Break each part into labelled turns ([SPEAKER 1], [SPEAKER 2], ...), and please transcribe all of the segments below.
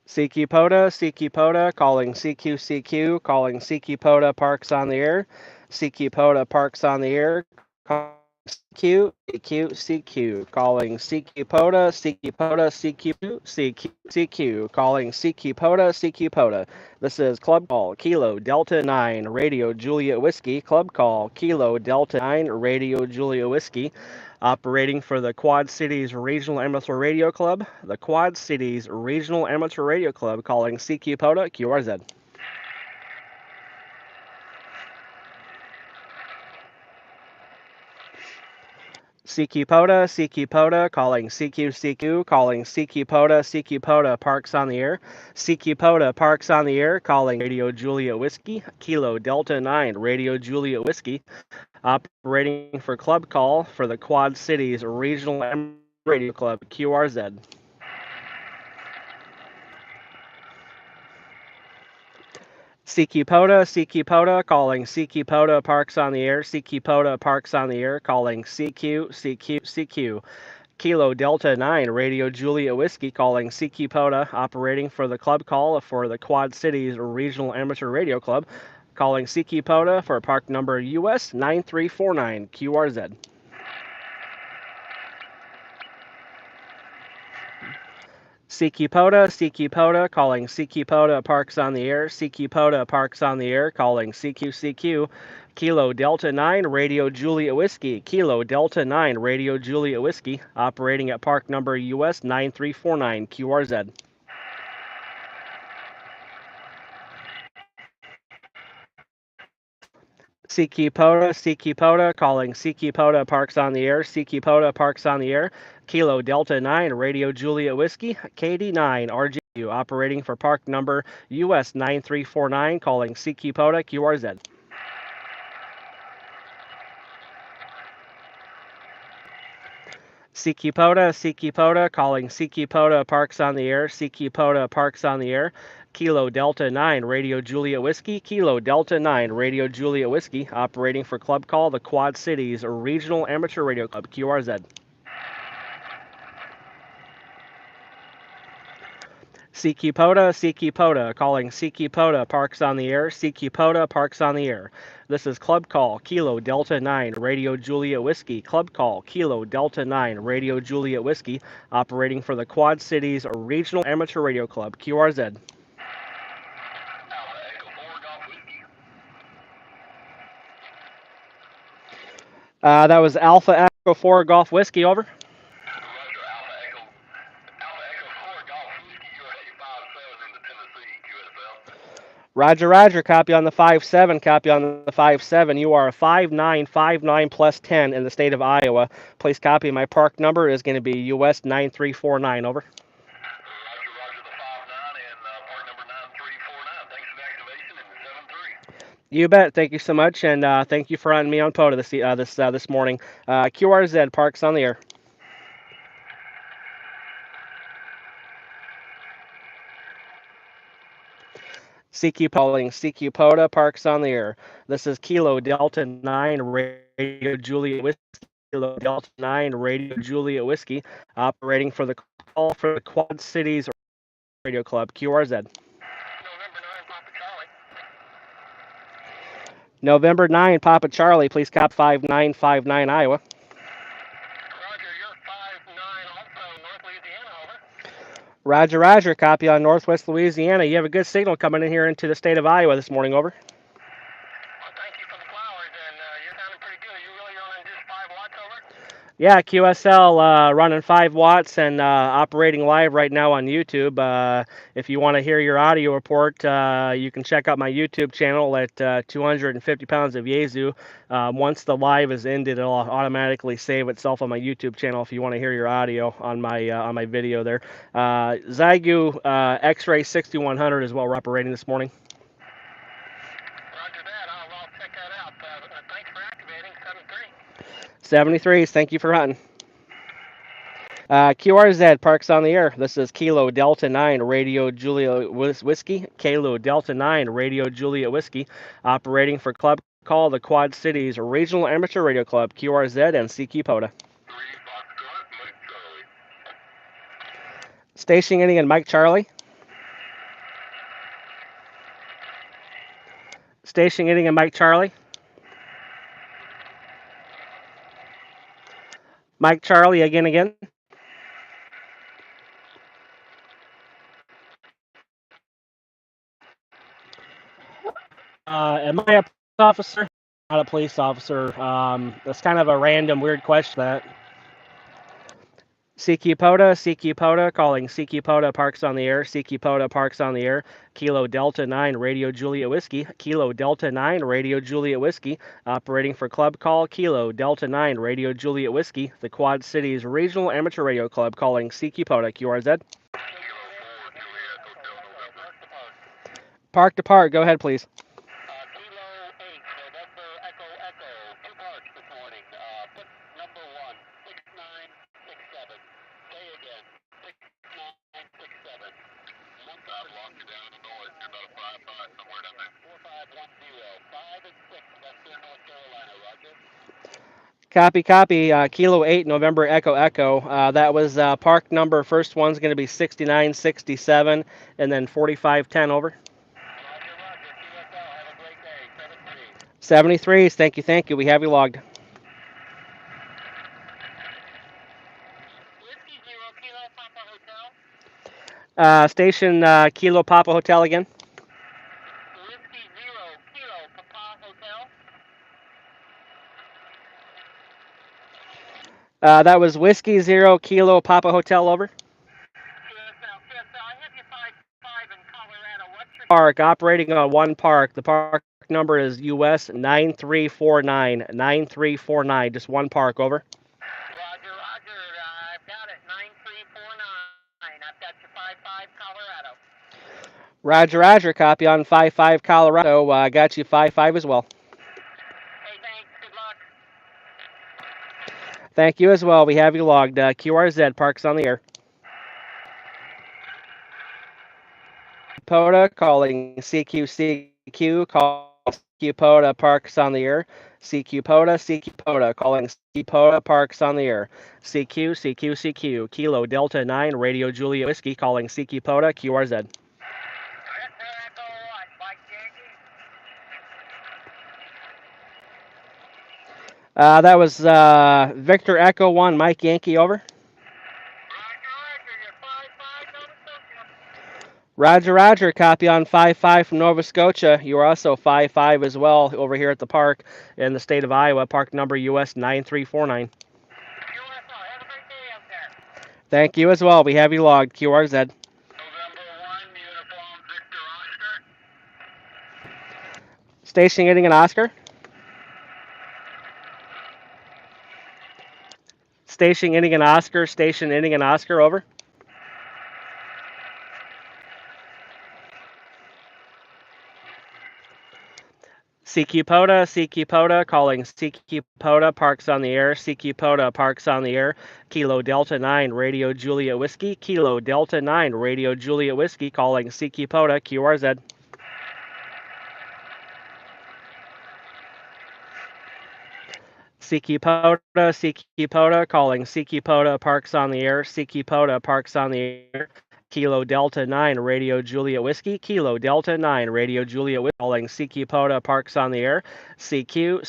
[SPEAKER 1] CQ Pota, CQ Pota, calling CQ, calling CQ Pota, Parks on the air. CQ Pota, Parks on the air, calling CQ, calling CQ Pota, CQ Pota, CQ, calling CQ Pota, CQ Pota. This is Club Call, Kilo Delta 9, Radio Juliet Whiskey, Club Call, Kilo Delta 9, Radio Juliet Whiskey. Operating for the Quad Cities Regional Amateur Radio Club, the Quad Cities Regional Amateur Radio Club, calling CQ Pota, QRZ. CQ Pota, calling CQ, calling CQ Pota, Parks on the air. CQ Pota, Parks on the air, calling Radio Juliet Whiskey, Kilo Delta 9, Radio Juliet Whiskey. Operating for Club Call for the Quad Cities Regional Amateur Radio Club, QRZ. CQ Pota, calling CQ Pota, Parks on the air. CQ Pota, Parks on the air, calling CQ. Kilo Delta 9, Radio Juliet Whiskey, calling CQ Pota, operating for the Club Call for the Quad Cities Regional Amateur Radio Club, calling CQ Pota for park number US-9349, QRZ. CQ Pota, calling CQ Pota, Parks on the air. CQ Pota, Parks on the air, calling CQ. Kilo Delta 9, Radio Juliet Whiskey. Kilo Delta 9, Radio Juliet Whiskey, operating at park number US-9349, QRZ. CQ Pota, calling CQ Pota, Parks on the air. CQ Pota, Parks on the air. Kilo Delta 9, Radio Juliet Whiskey. KD9, RGU, operating for park number US-9349, calling CQ Pota, QRZ. CQ Pota, calling CQ Pota, Parks on the air. CQ Pota, Parks on the air. Kilo Delta 9, Radio Juliet Whiskey. Kilo Delta 9, Radio Juliet Whiskey, operating for Club Call, the Quad Cities Regional Amateur Radio Club, QRZ. CQ Pota, calling CQ Pota, Parks on the air. CQ Pota, Parks on the air. This is Club Call, Kilo Delta 9, Radio Juliet Whiskey. Club Call, Kilo Delta 9, Radio Juliet Whiskey, operating for the Quad Cities Regional Amateur Radio Club, QRZ. That was Alpha Echo 4 Golf Whiskey, over. Roger, copy on the 5-7, copy on the 5-7. You are a 5959 plus 10 in the state of Iowa. Please copy. My park number is going to be US-9349, over. You bet. Thank you so much, and thank you for having me on Pota this morning. QRZ, Parks on the air. CQ calling CQ Pota, Parks on the air. This is Kilo Delta 9, Radio Juliet Whiskey. Kilo Delta 9, Radio Juliet Whiskey, operating for the call for the Quad Cities Radio Club, QRZ. November 9, Papa Charlie, please cop 5959 Iowa.
[SPEAKER 2] Roger, you're 59 also North Louisiana, over.
[SPEAKER 1] Roger, copy on Northwest Louisiana. You have a good signal coming in here into the state of Iowa this morning, over.
[SPEAKER 2] Well, thank you for the flowers, and you're sounding pretty good. You really running just 5 watts, over?
[SPEAKER 1] Yeah, QSL running 5 watts and operating live right now on YouTube. If you want to hear your audio report, you can check out my YouTube channel at 250 pounds of Yezu. Once the live is ended, it'll automatically save itself on my YouTube channel if you want to hear your audio on my video there. Zygu X-Ray 6100 is what we're operating this morning.
[SPEAKER 2] Roger that. I'll check that out. Thanks for activating 73.
[SPEAKER 1] 73s, thank you for hunting. QRZ Parks on the Air. This is Kilo Delta 9 Radio Julia Whiskey. Kilo Delta 9 Radio Julia Whiskey. Operating for Club Call the Quad Cities Regional Amateur Radio Club, QRZ and CQ Pota.
[SPEAKER 2] 3 Foxtrot, Mike Charlie.
[SPEAKER 1] Stationing in Mike Charlie. Stationing in Mike Charlie. Mike Charlie again. Am I a police officer? Not a police officer. That's kind of a random, weird question. That CQ Pota, calling CQ Pota Parks on the Air. CQ Pota Parks on the Air. Kilo Delta 9 Radio Juliet Whiskey. Kilo Delta 9 Radio Juliet Whiskey. Operating for Club Call Kilo Delta 9 Radio Juliet Whiskey. The Quad Cities Regional Amateur Radio Club, calling CQ Pota QRZ. Park to park. Go ahead, please.
[SPEAKER 2] Kilo 8, November Echo Echo. 2 parts this morning. Put number 1, 6967. Say again, 6967. I've locked you down in the noise. You're about a 5-5 somewhere down there. 4510. 5 and 6, Western North Carolina. Roger.
[SPEAKER 1] Copy. Kilo 8, November Echo Echo. That was park number. First one's going to be 6967, and then 4510 over.
[SPEAKER 2] Roger. QSL, have a great day.
[SPEAKER 1] 73s. Thank you. We have you logged.
[SPEAKER 2] Whiskey 0, Kilo Papa Hotel.
[SPEAKER 1] Station Kilo Papa Hotel again.
[SPEAKER 2] Whiskey 0, Kilo Papa Hotel.
[SPEAKER 1] That was Whiskey 0 Kilo Papa Hotel over.
[SPEAKER 2] QSL, I have you 5-5 in Colorado. What's your
[SPEAKER 1] Park operating on one park. The park number is US-9349. 9349. Just one park over.
[SPEAKER 2] Roger. I've got it. 9349. I've got you 5-5 Colorado.
[SPEAKER 1] Roger. Copy on 55 Colorado. Got you 55 as well.
[SPEAKER 2] Hey, thanks. Good luck.
[SPEAKER 1] Thank you as well. We have you logged. QRZ Parks on the Air. Pota calling CQ calling CQ Pota Parks on the Air. CQ Pota calling CQ Pota Parks on the Air. CQ Kilo Delta 9 Radio Juliet Whiskey calling CQ Pota QRZ.
[SPEAKER 2] Echo 1, Mike Yankee.
[SPEAKER 1] That was Victor Echo 1 Mike Yankee over.
[SPEAKER 2] Roger. You're 5-5 Nova Scotia.
[SPEAKER 1] Roger. Copy on 55 from Nova Scotia. You are also 55 as well over here at the park in the state of Iowa. Park number US-9349.
[SPEAKER 2] QSL, have a great day out there.
[SPEAKER 1] Thank you as well. We have you logged. QRZ.
[SPEAKER 2] November 1, uniform Victor Oscar.
[SPEAKER 1] Stationing in Oscar. Stationing in Oscar, over. CQ Pota, calling CQ Pota Parks on the Air. CQ Pota Parks on the Air. Kilo Delta 9 Radio Juliet Whiskey. Kilo Delta 9 Radio Juliet Whiskey, calling CQ Pota QRZ. CQ Pota, calling CQ Pota Parks on the Air. CQ Pota Parks on the Air. Kilo Delta 9 Radio Juliet Whiskey. Kilo Delta 9 Radio Juliet Whiskey, calling CQ Pota Parks on the Air. CQ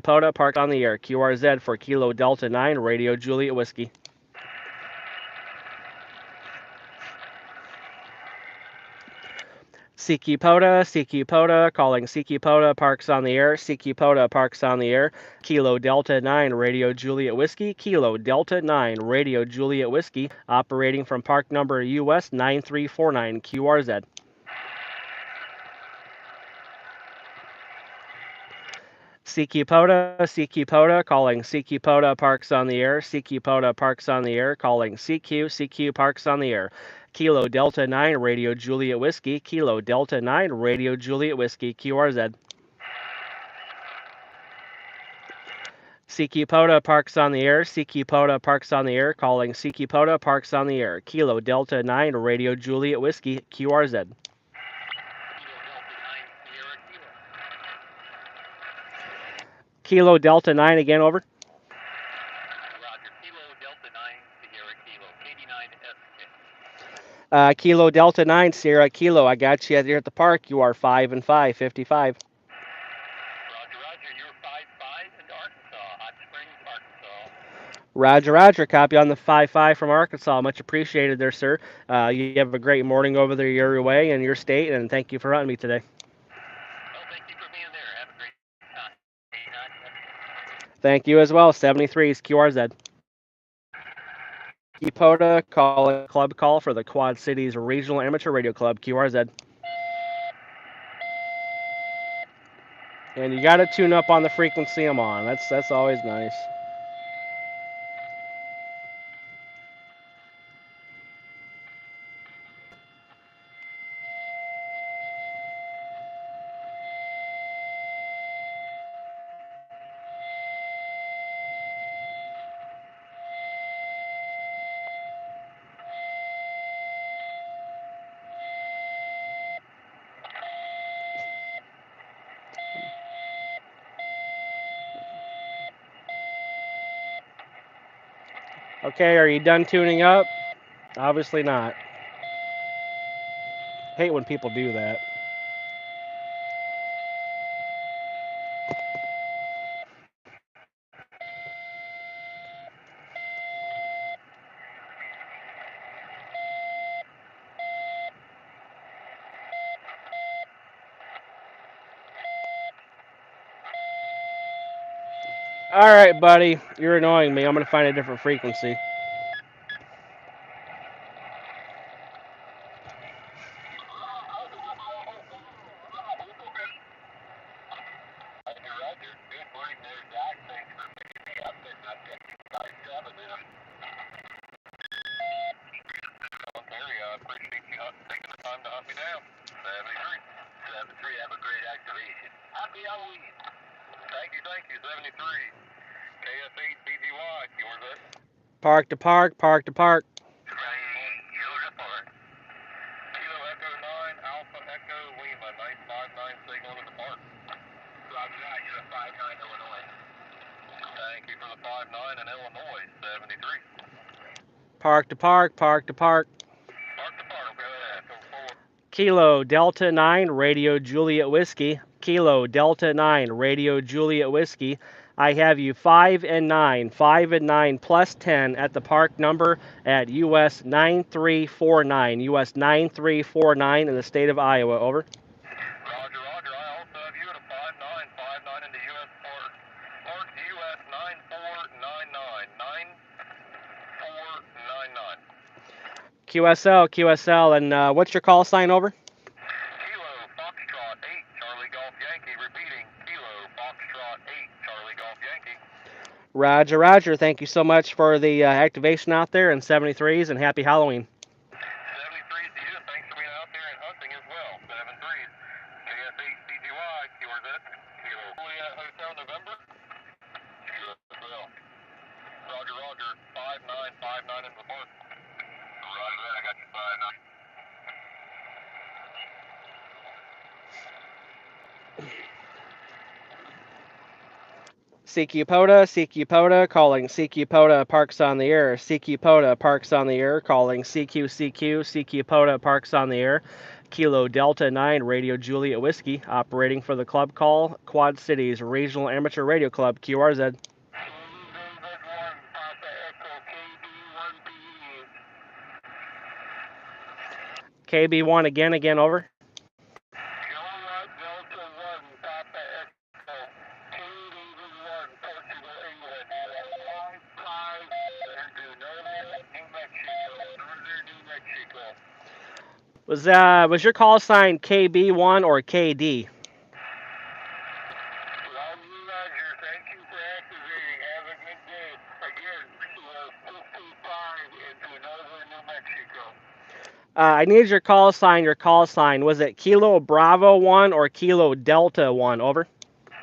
[SPEAKER 1] Pota Parks on the Air. QRZ for Kilo Delta 9 Radio Juliet Whiskey. CQ Pota, calling CQ Pota Parks on the Air. CQ Pota Parks on the Air. Kilo Delta 9 Radio Juliet Whiskey. Kilo Delta 9 Radio Juliet Whiskey, operating from park number US-9349 QRZ. CQ Pota, calling CQ Pota Parks on the Air. CQ Pota Parks on the Air, calling CQ Parks on the Air. Kilo Delta 9 Radio Juliet Whiskey. Kilo Delta 9 Radio Juliet Whiskey QRZ. CQ Pota Parks on the air. CQ Pota Parks on the air. Calling CQ Pota Parks on the air. Kilo Delta 9 Radio Juliet Whiskey QRZ. Kilo Delta 9 again, over.
[SPEAKER 2] Roger. Kilo Delta 9 Sierra Kilo. KD9 SK.
[SPEAKER 1] Kilo Delta 9 Sierra Kilo. I got you here at the park. You are 5 and 5, 55.
[SPEAKER 2] Roger. You're 5-5 in Arkansas. Hot Springs, Arkansas.
[SPEAKER 1] Roger. Copy on the 5-5 from Arkansas. Much appreciated there, sir. You have a great morning over there your way and your state, and thank you for hunting me today.
[SPEAKER 2] Well, thank you for being there. Have a great time.
[SPEAKER 1] Thank you as well. 73's QRZ. Pota calling club call for the Quad Cities Regional Amateur Radio Club, QRZ. And you got to tune up on the frequency I'm on. That's always nice. Okay, are you done tuning up? Obviously not. Hate when people do that. All right, buddy, you're annoying me. I'm gonna find a different frequency.
[SPEAKER 2] Roger. Good morning there, Jack. Thanks for picking me up there. Not that 5-7 in area. I appreciate you taking the time to hunt me down. 73. 73. Have a great activation. Happy Halloween. Thank you. 73. KF8 BGY. Yours up.
[SPEAKER 1] Park to park.
[SPEAKER 2] Yours up. Kilo Echo 9 Alpha Echo Lima 959 signal to the park. Roger that. You're a 59 Illinois. Thank you for the 59 in Illinois. 73.
[SPEAKER 1] Park to park.
[SPEAKER 2] Park to park. Go ahead. Go forward.
[SPEAKER 1] Kilo Delta 9 Radio Juliet Whiskey. Kilo Delta 9 Radio Juliet Whiskey. I have you 5 and 9. 5 and 9 plus 10 at the park number at US-9349. US-9349 in the state of Iowa. Over.
[SPEAKER 2] Roger. I also have you at a 59 in the US Park. Park US 9499. 9499.
[SPEAKER 1] QSL. And what's your call sign, over?
[SPEAKER 2] Kilo Foxtrot 8 Charlie Golf Yankee. Repeating. Kilo Foxtrot 8 Charlie Golf Yankee.
[SPEAKER 1] Roger. Thank you so much for the activation out there in 73s, and happy Halloween.
[SPEAKER 2] 73s to you. Thanks for being out there and hunting as well. 73s. KF8 CGY. Yours up. Kilo Juliet Hotel November. Kilo Bell. Roger. 5959 in the park. Roger that. I got you 59.
[SPEAKER 1] CQ Pota, calling CQ Pota Parks on the air. CQ Pota Parks on the air, calling CQ Pota Parks on the air. Kilo Delta 9 Radio Juliet Whiskey, operating for the club call Quad Cities Regional Amateur Radio Club, QRZ. KB1 again, over. Was your call sign KB1 or KD?
[SPEAKER 2] Thank you for activating. Have a good day. Again, 55 into northern New Mexico.
[SPEAKER 1] I need your call sign. Was it Kilo Bravo 1 or Kilo Delta 1? Over.
[SPEAKER 2] Roger.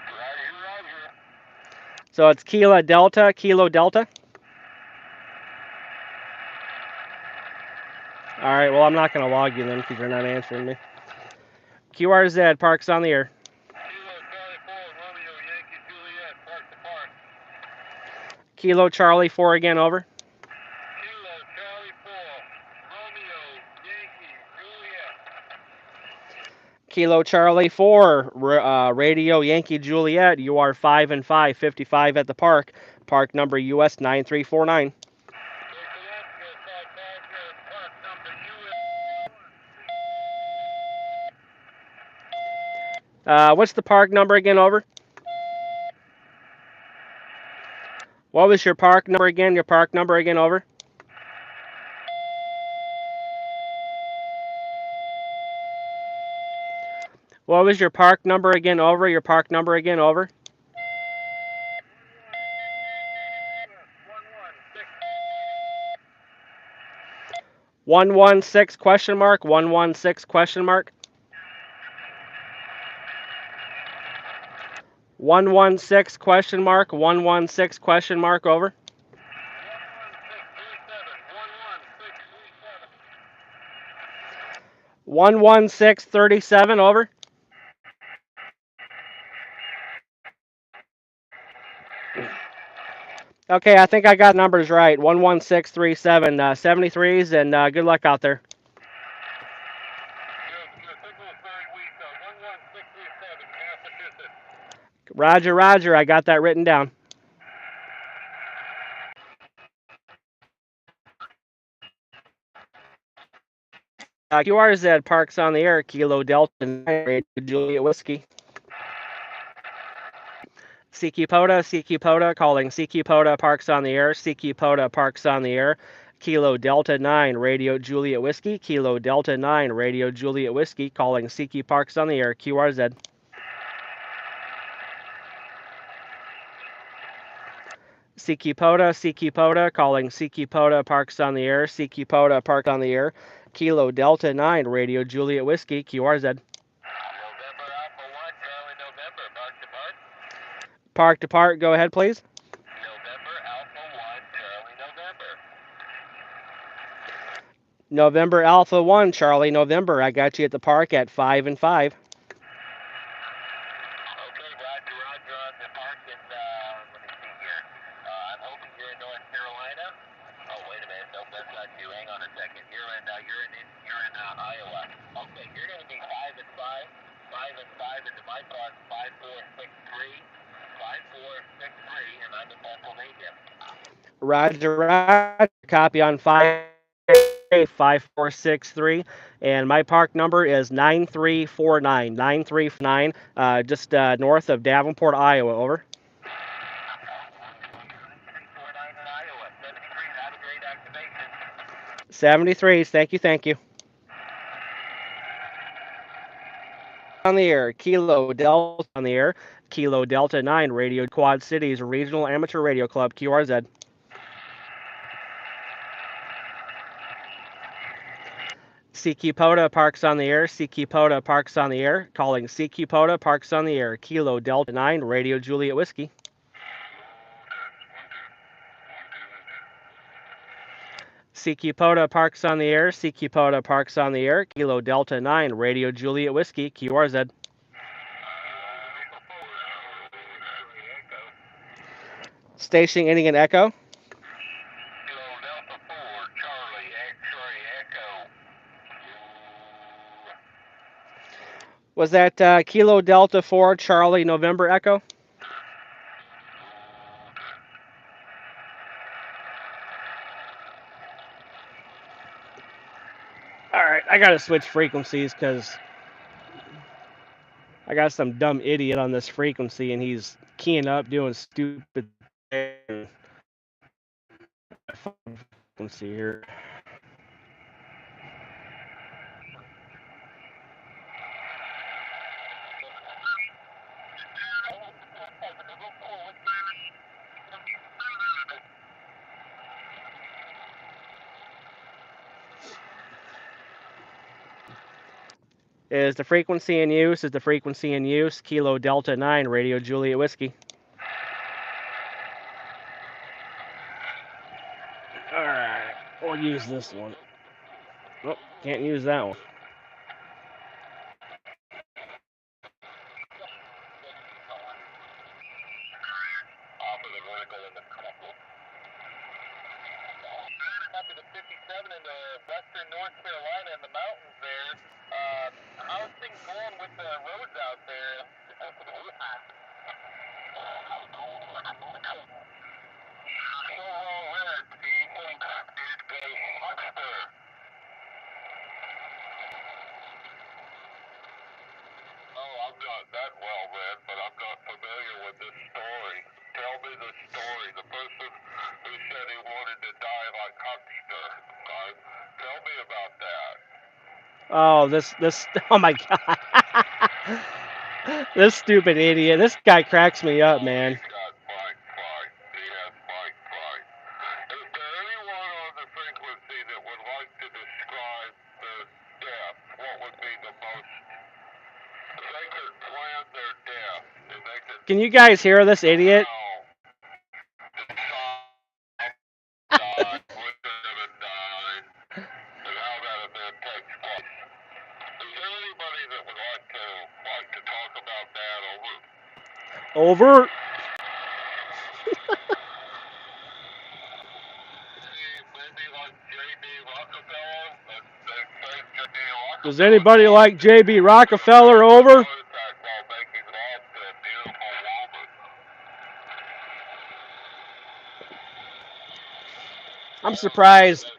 [SPEAKER 1] So it's Kilo Delta, Kilo Delta. All right, well, I'm not going to log you then because you're not answering me. QRZ, parks on the air.
[SPEAKER 2] Kilo Charlie 4, Romeo, Yankee, Juliet, park the park.
[SPEAKER 1] Kilo Charlie 4 again, over.
[SPEAKER 2] Kilo Charlie 4, Romeo, Yankee, Juliet.
[SPEAKER 1] Kilo Charlie 4, Radio Yankee Juliet. You are 5 and 5, 55 at the park. Park number US-9349. What's the park number again, over? What was your park number again? Your park number again, over? What was your park number again, over? Your park number again, over? 116 question mark, 116 question mark. 116 question mark, 116 question mark, over. 11637, over. Okay, I think I got numbers right. 11637, 73s, and good luck out there. Roger, Roger. I got that written down. QRZ, parks on the air. Kilo Delta 9, Radio Juliet Whiskey. CQ Pota, calling CQ Pota, parks on the air. CQ Pota, parks on the air. Kilo Delta 9, Radio Juliet Whiskey. Kilo Delta 9, Radio Juliet Whiskey, calling CQ Parks on the air. QRZ. CQ Pota, calling CQ Pota, parks on the air. CQ Pota, park on the air. Kilo Delta 9, Radio Juliet Whiskey, QRZ.
[SPEAKER 2] November Alpha 1, Charlie November, park to park.
[SPEAKER 1] Park to park, go ahead, please.
[SPEAKER 2] November Alpha 1, Charlie November.
[SPEAKER 1] November Alpha 1, Charlie November. I got you at the park at 5 and 5.
[SPEAKER 2] Okay, Roger, Roger on the park in, let me see here. I'm hoping you're in North Carolina. Oh, wait a minute. Nope, that's not you. Hang on a second. You're in Iowa. Okay, you're going to be 5 and 5. 5 and 5 into my park, 5463. 5463, and I'm in Pennsylvania.
[SPEAKER 1] Roger, Roger. Copy on 5463. And my park number is 9349. 9349, just north of Davenport, Iowa. Over.
[SPEAKER 2] 9349 in Iowa. 73, have a great activation.
[SPEAKER 1] 73s. Thank you, thank you. On the air, Kilo Delta on the air. Kilo Delta 9, Radio Quad Cities Regional Amateur Radio Club, QRZ. CQ Pota, parks on the air. CQ Pota, parks on the air. Calling CQ Pota, parks on the air. Kilo Delta 9, Radio Juliet Whiskey. CQ Pota, parks on the air. CQ Pota, parks on the air. Kilo Delta 9, Radio Juliet Whiskey, QRZ. Station Indian Echo.
[SPEAKER 2] Kilo Delta 4, Charlie, X-ray, Echo.
[SPEAKER 1] Was that Kilo Delta 4, Charlie, November Echo? Alright, I gotta switch frequencies because I got some dumb idiot on this frequency and he's keying up doing stupid things. Frequency here. Is the frequency in use? Is the frequency in use? Kilo Delta 9, Radio Juliet Whiskey. I'll use this one. Nope, can't use that one.
[SPEAKER 2] Off of the vertical in the couple. Up to the 57 in the western North Carolina in the mountains there. How's things going with the roads out there? Oh, I'm not that well read, but I'm not familiar with this story. Tell me the story. The person who said he wanted to die like Huckster. Tell me about that.
[SPEAKER 1] Oh, oh my god. This stupid idiot. This guy cracks me up, man.
[SPEAKER 2] He's got Mike Price. He has Mike Price. Is there anyone on the frequency that would like to describe their death? What would be the most... If they could plan their death, if they could...
[SPEAKER 1] Can you guys hear this idiot? Over. Does anybody like J.B. Rockefeller? Over. I'm surprised.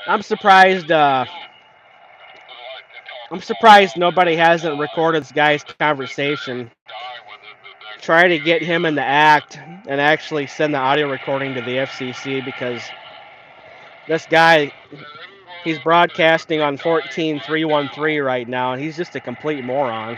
[SPEAKER 1] I'm surprised. I'm surprised nobody hasn't recorded this guy's conversation. Try to get him in the act and actually send the audio recording to the FCC, because this guy, he's broadcasting on 14313 right now, and he's just a complete moron.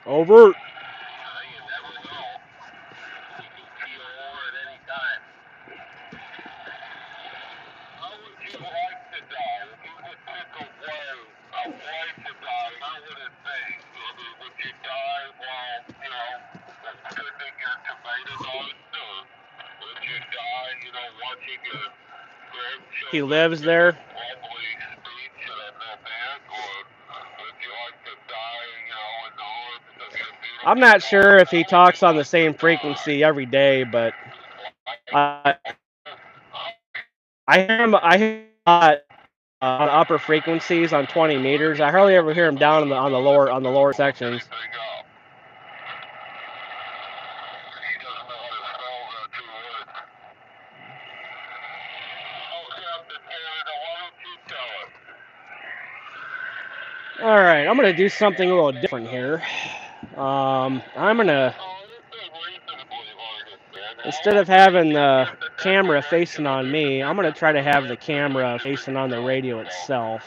[SPEAKER 1] Over. He lives there. I'm not sure if he talks on the same frequency every day, but I hear him. I hear him a lot on upper frequencies on 20 meters. I hardly ever hear him down on the lower sections. All right, I'm gonna do something a little different here. I'm gonna, instead of having the camera facing on me, I'm gonna try to have the camera facing on the radio itself.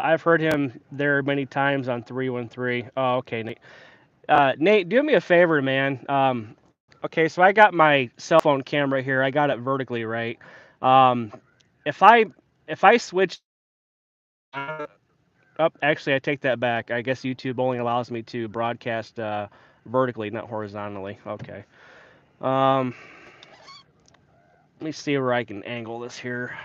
[SPEAKER 1] I've heard him there many times on 313. Oh, okay, Nate. Nate, do me a favor, man. Okay, so I got my cell phone camera here. I got it vertically, right? Um, if I switch, oh, actually, I take that back. I guess YouTube only allows me to broadcast vertically, not horizontally. Okay. Let me see where I can angle this here.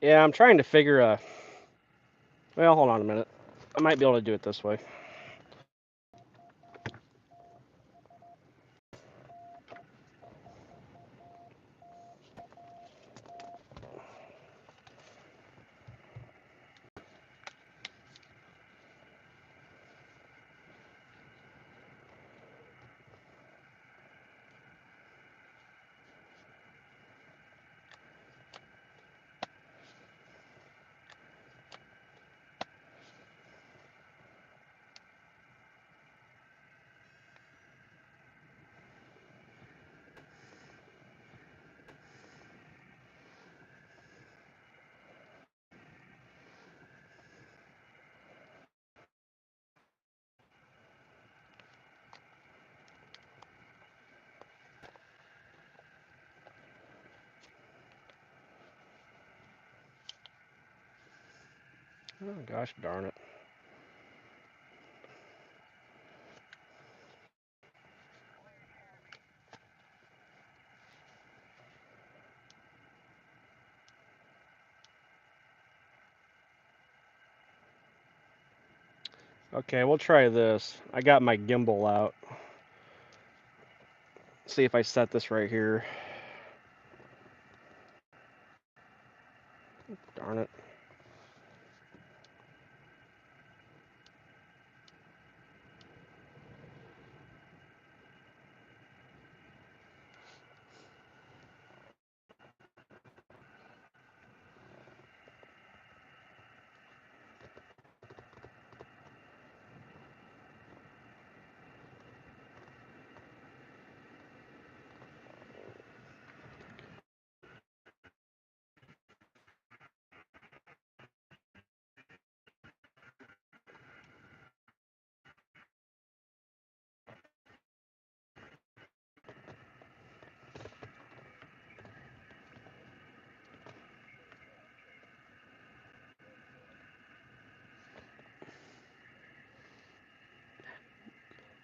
[SPEAKER 1] Yeah, I'm trying to figure a. Well, hold on a minute. I might be able to do it this way. Oh, gosh darn it. Okay, we'll try this. I got my gimbal out. See if I set this right here. Darn it.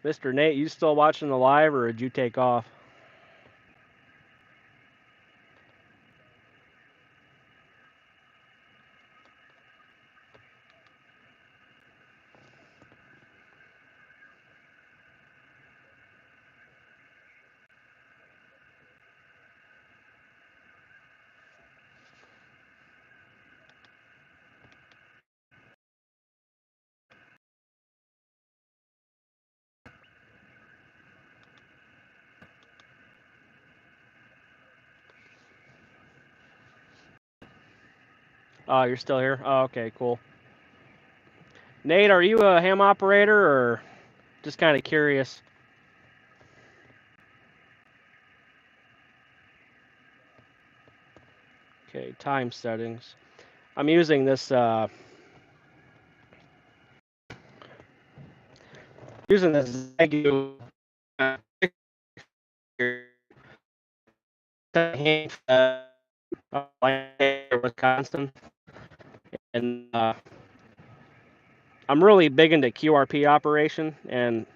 [SPEAKER 1] Mr. Nate, you still watching the live or did you take off? Oh, you're still here? Oh, okay, cool. Nate, are you a ham operator or just kind of curious? Okay, time settings. I'm using this Zagu Wisconsin, and I'm really big into QRP operation, and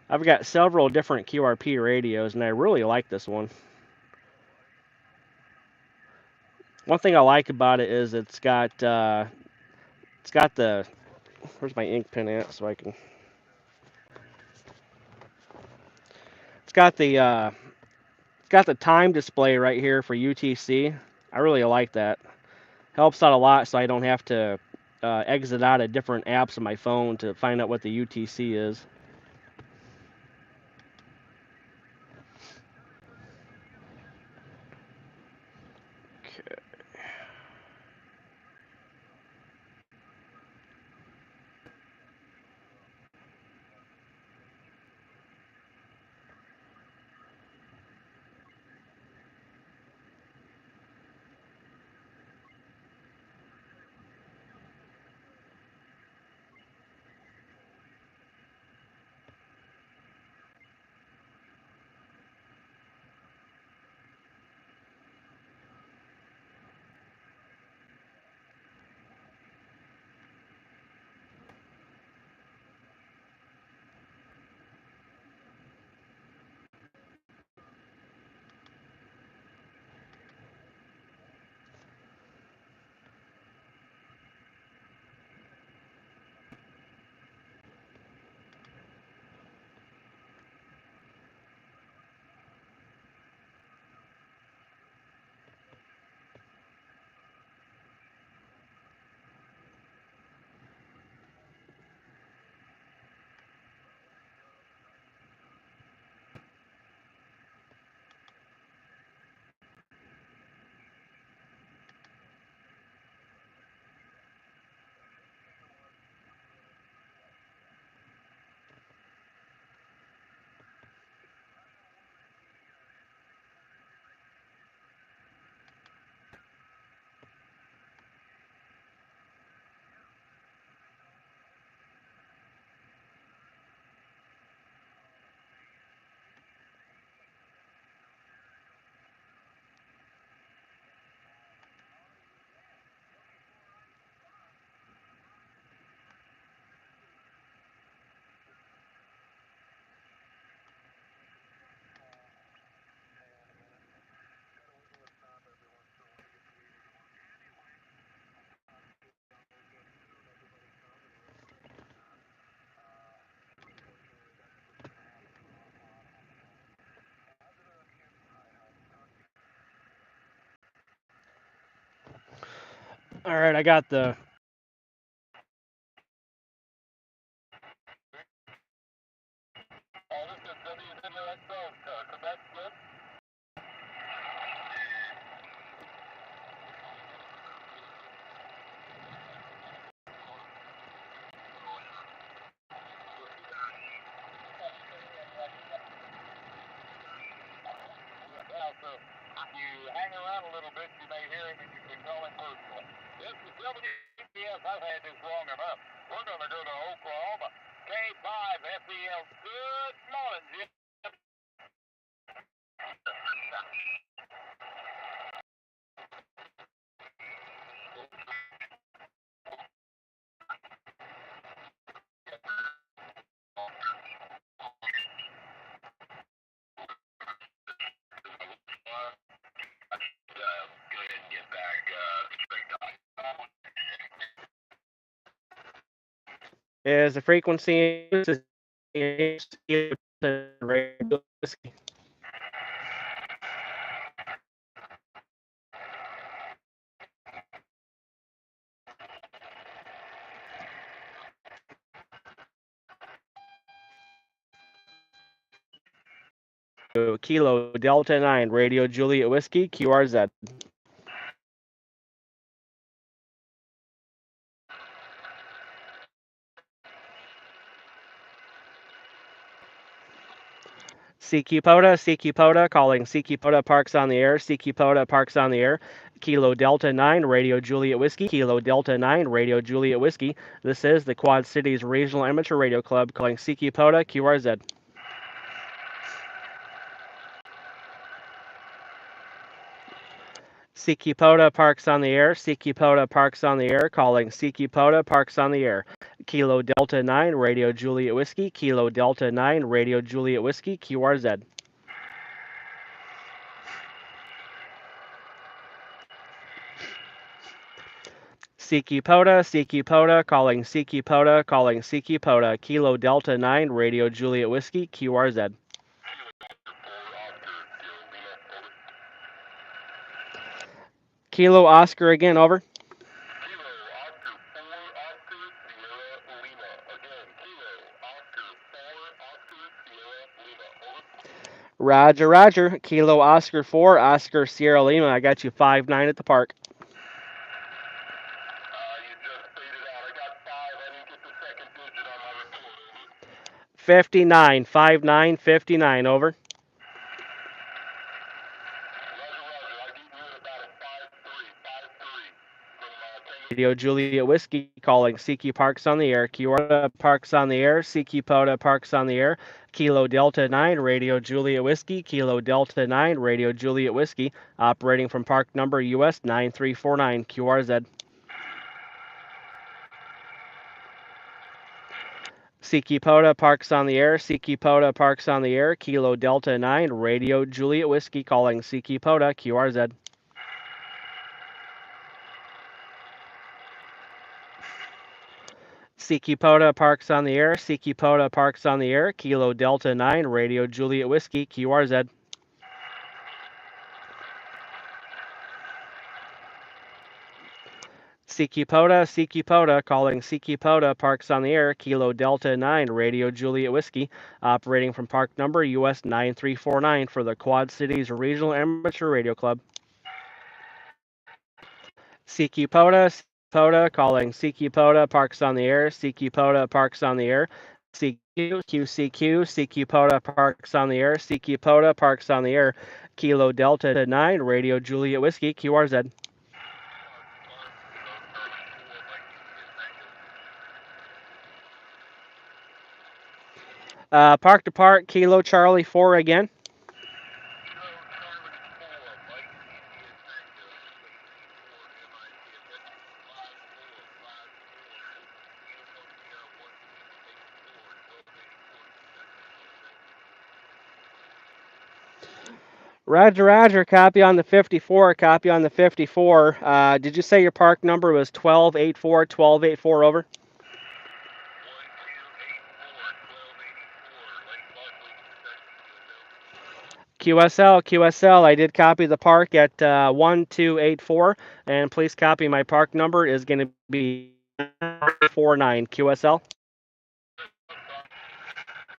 [SPEAKER 1] I've got several different QRP radios, and I really like this one. One thing I like about it is it's got the where's my ink pen at so I can. It's got the time display right here for UTC. I really like that. Helps out a lot, so I don't have to exit out of different apps on my phone to find out what the UTC is. Okay. All right, I got the.
[SPEAKER 2] Oh, this is WWXO, Quebec, good? Yeah, so if you hang around a little bit, you may hear him and you can call him personally. This is WPS. I've had this long enough. We're going to go to Oklahoma. K5 FEL. Good morning, Jim. Go ahead and get back straight on.
[SPEAKER 1] Is the frequency Kilo Delta 9 Radio Juliet Whiskey QRZ. CQ Pota, calling CQ Pota Parks on the Air, CQ Pota Parks on the Air, Kilo Delta 9 Radio Juliet Whiskey, Kilo Delta 9 Radio Juliet Whiskey. This is the Quad Cities Regional Amateur Radio Club calling CQ Pota QRZ. CQ Pota Parks on the Air, CQ Pota Parks on the Air, calling CQ Pota Parks on the Air. Kilo Delta 9 Radio Juliet Whiskey, Kilo Delta 9 Radio Juliet Whiskey QRZ. CQ Pota, calling CQ Pota, calling CQ Pota, Kilo Delta 9, Radio Juliet Whiskey, QRZ. Kilo Oscar again, over.
[SPEAKER 2] Kilo Oscar 4 Oscar Sierra Lima. Again, Kilo Oscar 4 Oscar Sierra Lima. Over.
[SPEAKER 1] Roger, Roger. Kilo Oscar 4, Oscar Sierra Lima. I got you 5-9 at the park.
[SPEAKER 2] You just faded out. I got 5. I didn't get the second digit on my report.
[SPEAKER 1] 59, 5-9, 59, over. Radio Juliet Whiskey calling CQ Parks on the Air, QRZ Parks on the Air, CQ Pota Parks on the Air, Kilo Delta 9, Radio Juliet Whiskey, Kilo Delta 9, Radio Juliet Whiskey, operating from park number US-9349, QRZ. CQ Pota Parks on the Air, CQ Pota Parks on the Air, Kilo Delta 9, Radio Juliet Whiskey calling CQ Pota, QRZ. CQ Pota Parks on the Air, CQ Pota Parks on the Air, Kilo Delta 9, Radio Juliet Whiskey, QRZ. CQ Pota, calling CQ Pota Parks on the Air, Kilo Delta 9, Radio Juliet Whiskey, operating from park number US-9349 for the Quad Cities Regional Amateur Radio Club. CQ Pota, calling CQ Pota Parks on the Air, CQ Pota Parks on the Air, CQ Pota Parks on the Air, CQ Pota Parks on the Air, Kilo Delta 9, Radio Juliet Whiskey, QRZ. Park to park, Kilo Charlie 4 again. Roger, Roger. Copy on the 54. Copy on the 54. Did you say your park number was 1284, 1284, over? QSL, I did copy the park at 1284, and please copy my park number is going to be 49 QSL.